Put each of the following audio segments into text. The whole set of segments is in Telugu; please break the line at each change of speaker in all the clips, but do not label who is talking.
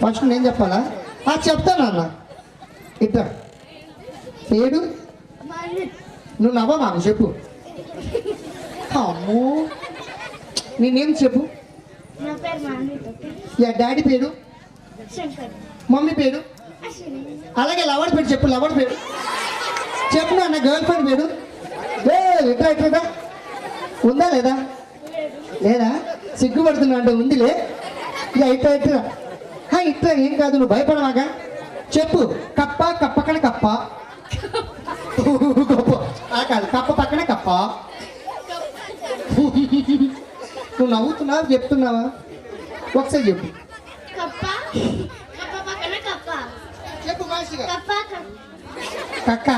ఫస్ట్ నేను చెప్పాలా? చెప్తాను అన్న. ఇట్లా పేరు నువ్వు నవ్వ మాకు చెప్పు. అమ్మో నేనేం చెప్పు. డాడీ పేరు, మమ్మీ పేరు, అలాగే లవర్ పేరు చెప్పు. లవర్ పేరు చెప్పు. అన్న గర్ల్ ఫ్రెండ్ పేరు ఎట్లా ఎట్లా ఉందా లేదా? లేదా సిగ్గుపడుతున్నా అంటే ఉందిలే. ఇట్లా ఇట్లా ఇట్లా ఏం కాదు, నువ్వు భయపడమాగా చెప్పు. కప్ప కప్ప పక్కన కప్ప కాదు, కప్ప పక్కన కప్ప. నువ్వు నవ్వుతున్నావా చెప్తున్నావా? ఒకసారి చెప్పు. చెప్పు మంచిగా. కక్క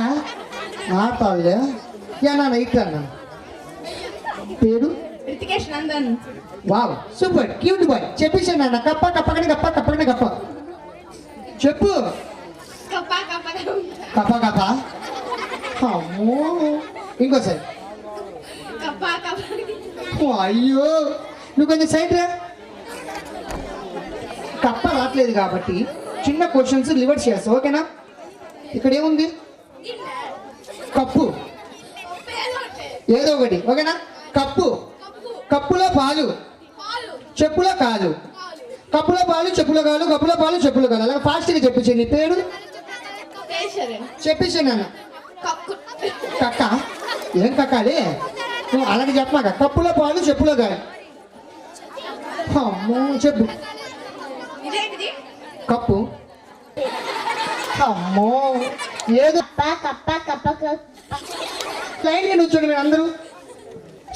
మాట్లాడలే. నాన్న ఇట్లా అన్న పేరు వావ్ సూపర్ క్యూట్ బాయ్. చెప్పేసాను నాన్న. కప్ప కప్పకని కప్ప కప్పకని కప్ప చెప్పు. కప్ప కప్ప. అమ్మో ఇంకోసారి. అయ్యో నువ్వు కొంచెం సైడ్ రా. కప్ప రావట్లేదు కాబట్టి చిన్న క్వశ్చన్స్ లివర్ చేస్తావు, ఓకేనా? ఇక్కడ ఏముంది? కప్పు ఏదో ఒకటి, ఓకేనా? కప్పు. కప్పులో పాలు, చెప్పులో కాదు. కప్పులో పాలు చెప్పులో కాదు, కప్పులో పాలు చెప్పులో కాదు. అలాగే ఫాస్ట్గా చెప్పేసి. నీ పేరు చెప్పేసాను అన్న. కక్క ఏం కక్కాలి? నువ్వు అలాగే చెప్పమాక. కప్పులో పాలు చెప్పులో కాదు. అమ్మో చెప్పు. కప్పు. అమ్మో ఏదో లైన్గా నుంచోండి మీరు అందరూ.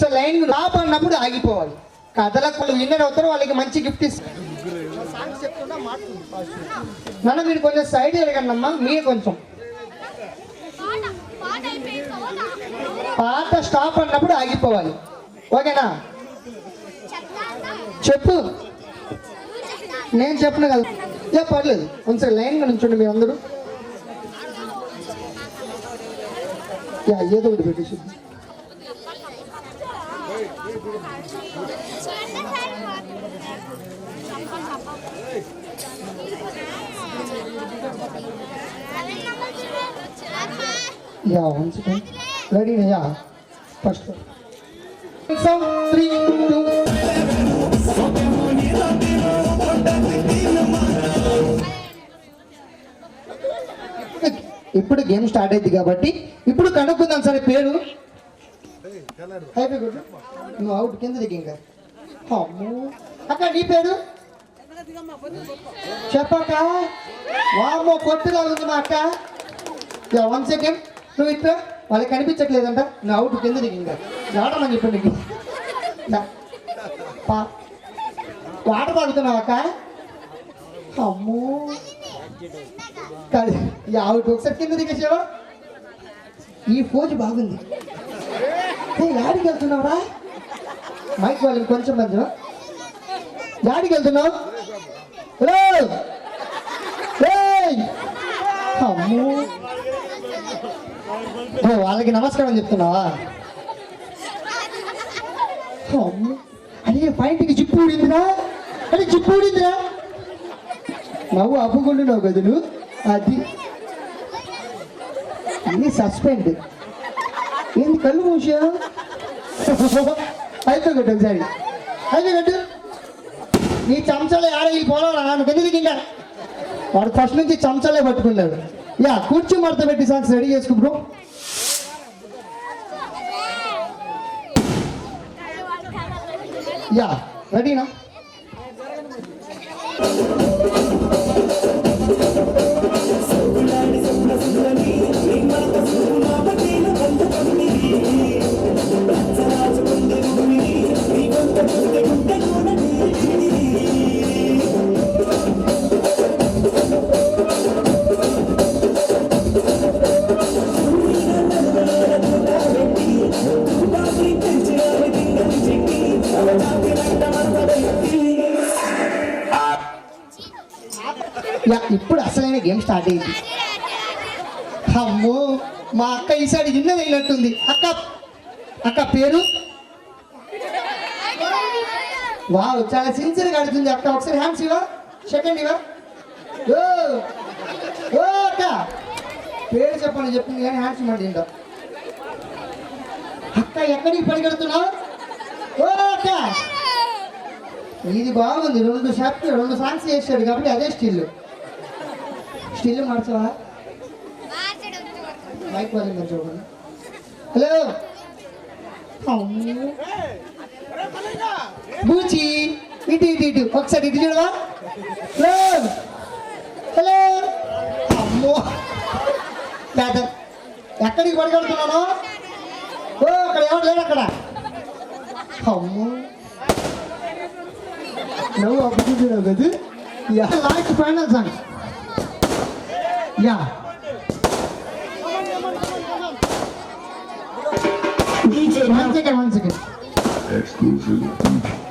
సో లైన్గా రాబడినప్పుడు ఆగిపోవాలి. కథలకు విన్నర్ అవుతారు, వాళ్ళకి మంచి గిఫ్ట్ ఇస్తారు. నన్ను మీరు కొంచెం సైడ్ వెళ్ళగండమ్మా. మీరు కొంచెం పాట స్టాప్ అన్నప్పుడు ఆగిపోవాలి, ఓకేనా? చెప్పు. నేను చెప్పను కదా, పర్లేదు. కొంచెం లైన్గా నుంచోండి మీరు అందరూ. ఏదో ఒకటి పెట్టేసి. రెడీ? ఫస్ట్ 3, 2. ఇప్పుడు గేమ్ స్టార్ట్ అయింది కాబట్టి ఇప్పుడు కనుక్కుందాం. సరే పేరు నువ్వు అవుట్ కింద దిగి. ఇంకా అక్క నీ పేరు చెప్పక్క. వామో కొట్టుగా ఉంది మా అక్క. 1 సెకండ్. నువ్వు ఇట్లా వాళ్ళకి కనిపించట్లేదంట. నువ్వు అవుట్ కింద దిగి. ఇంకా ఆడమని చెప్పండి. నీకు వాటర్ తాగుతున్నావు అక్క. అమ్మో అవుట్. ఒకసారి కింద దిగేసావా? ఈ ఫోజు బాగుంది. యాడికి వెళ్తున్నావురా? మైక్ వాళ్ళకి కొంచెం మంచిగా. యాడికి వెళ్తున్నావు? అమ్మో వాళ్ళకి నమస్కారం చెప్తున్నావా? అమ్మో అదే పైంటికి జిప్పు ఊడిందిరా. అదే జిప్పు ఊడిందిరా. నవ్వు అప్పుకుంటున్నావు కదా నువ్వు. అది సస్పెండ్. ఏంది కళ్ళు మూసా? అయితే కట్టు ఒకసారి. అయితే కట్టు. నీ చెంచాలో ఆడగి పోవాలా? నన్ను ఎందుకు ఇంకా వాడు ఫస్ట్ నుంచి చెంచాలే పట్టుకున్నాడు. కూర్చో మడత పెట్టి సాంగ్స్ రెడీ చేసుకో బ్రో. రెడీనా? ఇప్పుడు అసలైన గేమ్ స్టార్ట్ అయింది. అమ్మో మా అక్క ఈసారి విన్న వెళ్ళినట్టుంది. అక్క అక్క పేరు వావ్ చాలా సిన్సియర్గా అడుగుతుంది అక్క. ఒకసారి హ్యాండ్స్ ఇవా, సెకండ్ ఇవా. ఓ ఓ అక్క పేరు చెప్పని చెప్పింది కానీ హ్యాండ్స్ మాట ఏంటో అక్క ఎక్కడికి పరిగెడుతున్నావు ఓ అక్క ఇది బాగుంది 2 సాంగ్స్ చేశాడు కాబట్టి అదే స్టిల్ మార్చవా మైక్ వాళ్ళు మీరు చూడండి హలో బూచి ఇటు ఒకసారి ఇటు చూడవా హలో హలో అమ్మో కాదు ఎక్కడికి పడిగడుతున్నాను ఓ అక్కడ ఎవరు లేడు అక్కడ అమ్మో నువ్వు అప్పుడు కదా last final song yeah one second.
Exclusive.